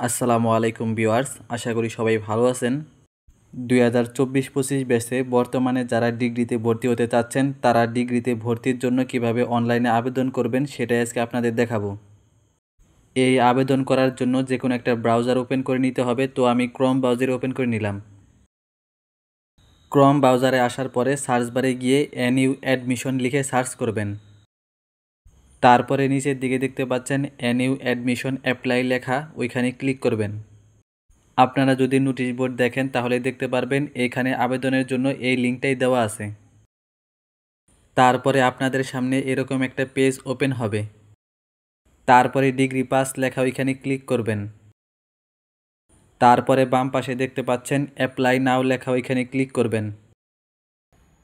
আসসালামু আলাইকুম ভিউয়ার্স, আশা করি সবাই ভালো আছেন। 2024-25 ব্যাচে বর্তমানে যারা ডিগ্রিতে ভর্তি হতে চাচ্ছেন তারা ডিগ্রিতে ভর্তির জন্য কিভাবে অনলাইনে আবেদন করবেন সেটাই আজকে আপনাদের দেখাবো। এই আবেদন করার জন্য যে কোনো একটা ব্রাউজার ওপেন করে নিতে হবে। তো আমি ক্রোম ব্রাউজারে ওপেন করে নিলাম। ক্রোম ব্রাউজারে আসার পরে সার্চ বারে গিয়ে এনইউ অ্যাডমিশন লিখে সার্চ করবেন। তারপরে নিচের দিকে দেখতে পাচ্ছেন এনইউ অ্যাডমিশন অ্যাপ্লাই লেখা, ওইখানে ক্লিক করবেন। আপনারা যদি নোটিশ বোর্ড দেখেন তাহলে দেখতে পারবেন এখানে আবেদনের জন্য এই লিঙ্কটাই দেওয়া আছে। তারপরে আপনাদের সামনে এরকম একটা পেজ ওপেন হবে। তারপরে ডিগ্রি পাস লেখা ওইখানে ক্লিক করবেন। তারপরে বাম পাশে দেখতে পাচ্ছেন অ্যাপ্লাই নাও লেখা ওইখানে ক্লিক করবেন।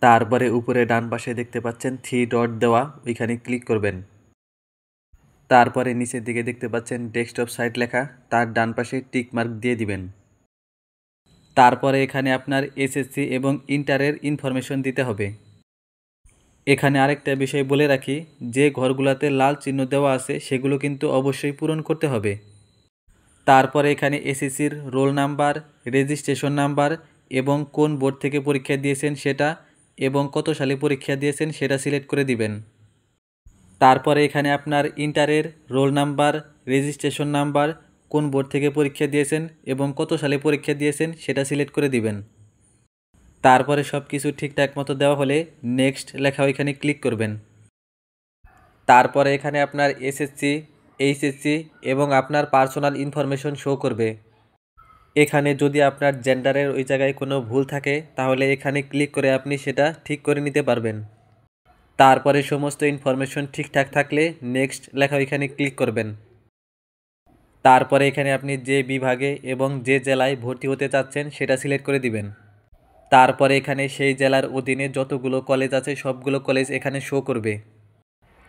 তারপরে উপরে ডান পাশে দেখতে পাচ্ছেন 3 ডট দেওয়া, ওইখানে ক্লিক করবেন। তারপরে নিচের দিকে দেখতে পাচ্ছেন ডেস্কটপ সাইট লেখা, তার ডান পাশে টিক মার্ক দিয়ে দিবেন। তারপরে এখানে আপনার এসএসসি এবং ইন্টারের ইনফরমেশন দিতে হবে। এখানে আরেকটা বিষয় বলে রাখি, যে ঘরগুলোতে লাল চিহ্ন দেওয়া আছে সেগুলো কিন্তু অবশ্যই পূরণ করতে হবে। তারপরে এখানে এসএসসির রোল নাম্বার, রেজিস্ট্রেশন নাম্বার এবং কোন বোর্ড থেকে পরীক্ষা দিয়েছেন সেটা এবং কত সালে পরীক্ষা দিয়েছেন সেটা সিলেক্ট করে দিবেন। তারপরে এখানে আপনার ইন্টারের রোল নাম্বার, রেজিস্ট্রেশন নাম্বার, কোন বোর্ড থেকে পরীক্ষা দিয়েছেন এবং কত সালে পরীক্ষা দিয়েছেন সেটা সিলেক্ট করে দিবেন। তারপরে সব কিছু ঠিকঠাক মতো দেওয়া হলে নেক্সট লেখা ওইখানে ক্লিক করবেন। তারপরে এখানে আপনার এসএসসি, এইচএসসি এবং আপনার পার্সোনাল ইনফরমেশন শো করবে। এখানে যদি আপনার জেন্ডারের ওই জায়গায় কোনো ভুল থাকে তাহলে এখানে ক্লিক করে আপনি সেটা ঠিক করে নিতে পারবেন। তারপরে সমস্ত ইনফরমেশন ঠিকঠাক থাকলে নেক্সট লেখা ওইখানে ক্লিক করবেন। তারপরে এখানে আপনি যে বিভাগে এবং যে জেলায় ভর্তি হতে চাচ্ছেন সেটা সিলেক্ট করে দিবেন। তারপরে এখানে সেই জেলার অধীনে যতগুলো কলেজ আছে সবগুলো কলেজ এখানে শো করবে।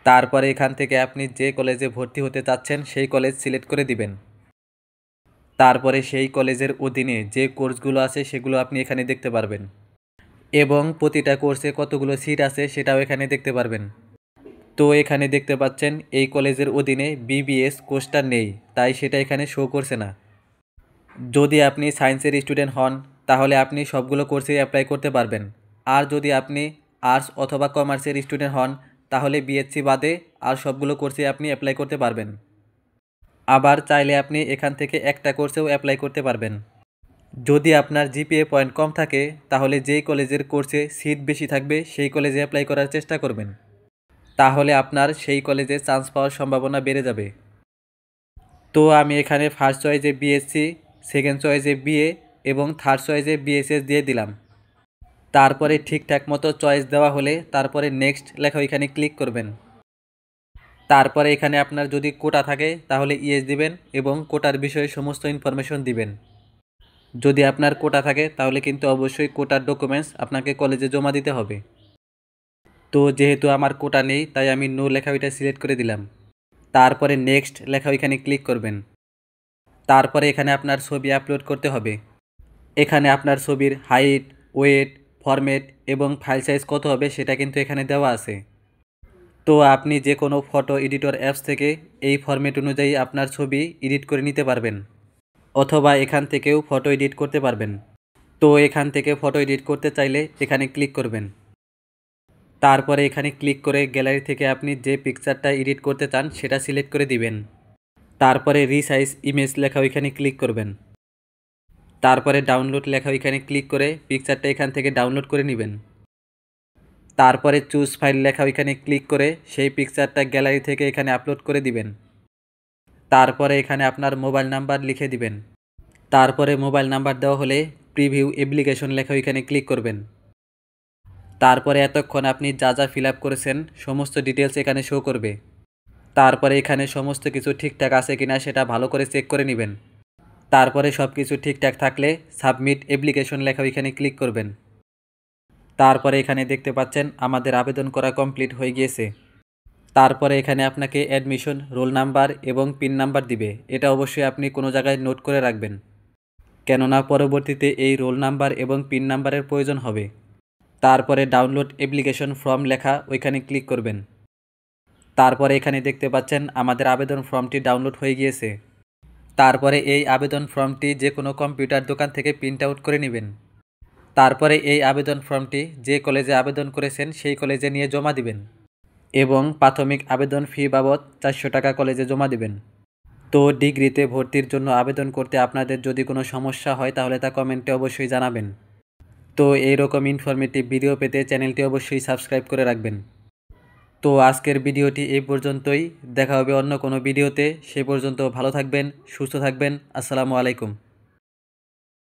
তারপরে এখান থেকে আপনি যে কলেজে ভর্তি হতে চাচ্ছেন সেই কলেজ সিলেক্ট করে দিবেন। তারপরে সেই কলেজের অধীনে যে কোর্সগুলো আছে সেগুলো আপনি এখানে দেখতে পারবেন এবং প্রতিটা কোর্সে কতগুলো সিট আছে সেটাও এখানে দেখতে পারবেন। তো এখানে দেখতে পাচ্ছেন এই কলেজের অধীনে বিবিএস কোর্সটা নেই, তাই সেটা এখানে শো করছে না। যদি আপনি সায়েন্সের স্টুডেন্ট হন তাহলে আপনি সবগুলো কোর্সেই অ্যাপ্লাই করতে পারবেন। আর যদি আপনি আর্টস অথবা কমার্সের স্টুডেন্ট হন তাহলে বিএসসি বাদে আর সবগুলো কোর্সে আপনি অ্যাপ্লাই করতে পারবেন। আবার চাইলে আপনি এখান থেকে একটা কোর্সেও অ্যাপ্লাই করতে পারবেন। যদি আপনার জিপিএ পয়েন্ট কম থাকে তাহলে যেই কলেজের কোর্সে সিট বেশি থাকবে সেই কলেজে অ্যাপ্লাই করার চেষ্টা করবেন, তাহলে আপনার সেই কলেজে চান্স পাওয়ার সম্ভাবনা বেড়ে যাবে। তো আমি এখানে ফার্স্ট চয়েসে বিএসসি, সেকেন্ড চয়েসে বিএ এবং থার্ড চয়েসে বিএসএস দিয়ে দিলাম। তারপরে ঠিকঠাক মতো চয়েস দেওয়া হলে তারপরে নেক্সট লেখা ওইখানে ক্লিক করবেন। তারপরে এখানে আপনার যদি কোটা থাকে তাহলে ইয়েস দিবেন এবং কোটার বিষয়ে সমস্ত ইনফরমেশন দিবেন। যদি আপনার কোটা থাকে তাহলে কিন্তু অবশ্যই কোটার ডকুমেন্টস আপনাকে কলেজে জমা দিতে হবে। তো যেহেতু আমার কোটা নেই তাই আমি নো লেখা ওইটা সিলেক্ট করে দিলাম। তারপরে নেক্সট লেখা ওইখানে ক্লিক করবেন। তারপরে এখানে আপনার ছবি আপলোড করতে হবে। এখানে আপনার ছবির হাইট, ওয়েট, ফরম্যাট এবং ফাইল সাইজ কত হবে সেটা কিন্তু এখানে দেওয়া আছে। তো আপনি যে কোনো ফটো এডিটর অ্যাপস থেকে এই ফরম্যাট অনুযায়ী আপনার ছবি এডিট করে নিতে পারবেন, অথবা এখান থেকেও ফটো এডিট করতে পারবেন। তো এখান থেকে ফটো এডিট করতে চাইলে এখানে ক্লিক করবেন। তারপরে এখানে ক্লিক করে গ্যালারি থেকে আপনি যে পিকচারটা এডিট করতে চান সেটা সিলেক্ট করে দিবেন। তারপরে রিসাইজ ইমেজ লেখা ওইখানে ক্লিক করবেন। তারপরে ডাউনলোড লেখা ওইখানে ক্লিক করে পিকচারটা এখান থেকে ডাউনলোড করে নেবেন। তারপরে চুজ ফাইল লেখা ওইখানে ক্লিক করে সেই পিকচারটা গ্যালারি থেকে এখানে আপলোড করে দিবেন। তারপরে এখানে আপনার মোবাইল নাম্বার লিখে দিবেন। তারপরে মোবাইল নাম্বার দেওয়া হলে প্রিভিউ অ্যাপ্লিকেশন লেখা ওইখানে ক্লিক করবেন। তারপরে এতক্ষণ আপনি যা যা ফিল আপ করেছেন সমস্ত ডিটেলস এখানে শো করবে। তারপরে এখানে সমস্ত কিছু ঠিকঠাক আছে কিনা সেটা ভালো করে চেক করে নেবেন। তারপরে সব কিছু ঠিকঠাক থাকলে সাবমিট অ্যাপ্লিকেশন লেখা ওইখানে ক্লিক করবেন। তারপরে এখানে দেখতে পাচ্ছেন আমাদের আবেদন করা কমপ্লিট হয়ে গিয়েছে। তারপরে এখানে আপনাকে অ্যাডমিশন রোল নাম্বার এবং পিন নাম্বার দিবে, এটা অবশ্যই আপনি কোনো জায়গায় নোট করে রাখবেন, কেননা পরবর্তীতে এই রোল নাম্বার এবং পিন নাম্বারের প্রয়োজন হবে। তারপরে ডাউনলোড অ্যাপ্লিকেশন ফর্ম লেখা ওইখানে ক্লিক করবেন। তারপরে এখানে দেখতে পাচ্ছেন আমাদের আবেদন ফর্মটি ডাউনলোড হয়ে গিয়েছে। তারপরে এই আবেদন ফর্মটি যে কোনো কম্পিউটার দোকান থেকে প্রিন্ট আউট করে নেবেন। তারপরে এই আবেদন ফর্মটি যে কলেজে আবেদন করেছেন সেই কলেজে নিয়ে জমা দিবেন এবং প্রাথমিক আবেদন ফি বাবদ 400 টাকা কলেজে জমা দিবেন। তো ডিগ্রিতে ভর্তির জন্য আবেদন করতে আপনাদের যদি কোনো সমস্যা হয় তাহলে তা কমেন্টে অবশ্যই জানাবেন। তো এইরকম ইনফরমেটিভ ভিডিও পেতে চ্যানেলটি অবশ্যই সাবস্ক্রাইব করে রাখবেন। তো আজকের ভিডিওটি এই পর্যন্তই, দেখা হবে অন্য কোনো ভিডিওতে। সে পর্যন্ত ভালো থাকবেন, সুস্থ থাকবেন। আসসালামু আলাইকুম।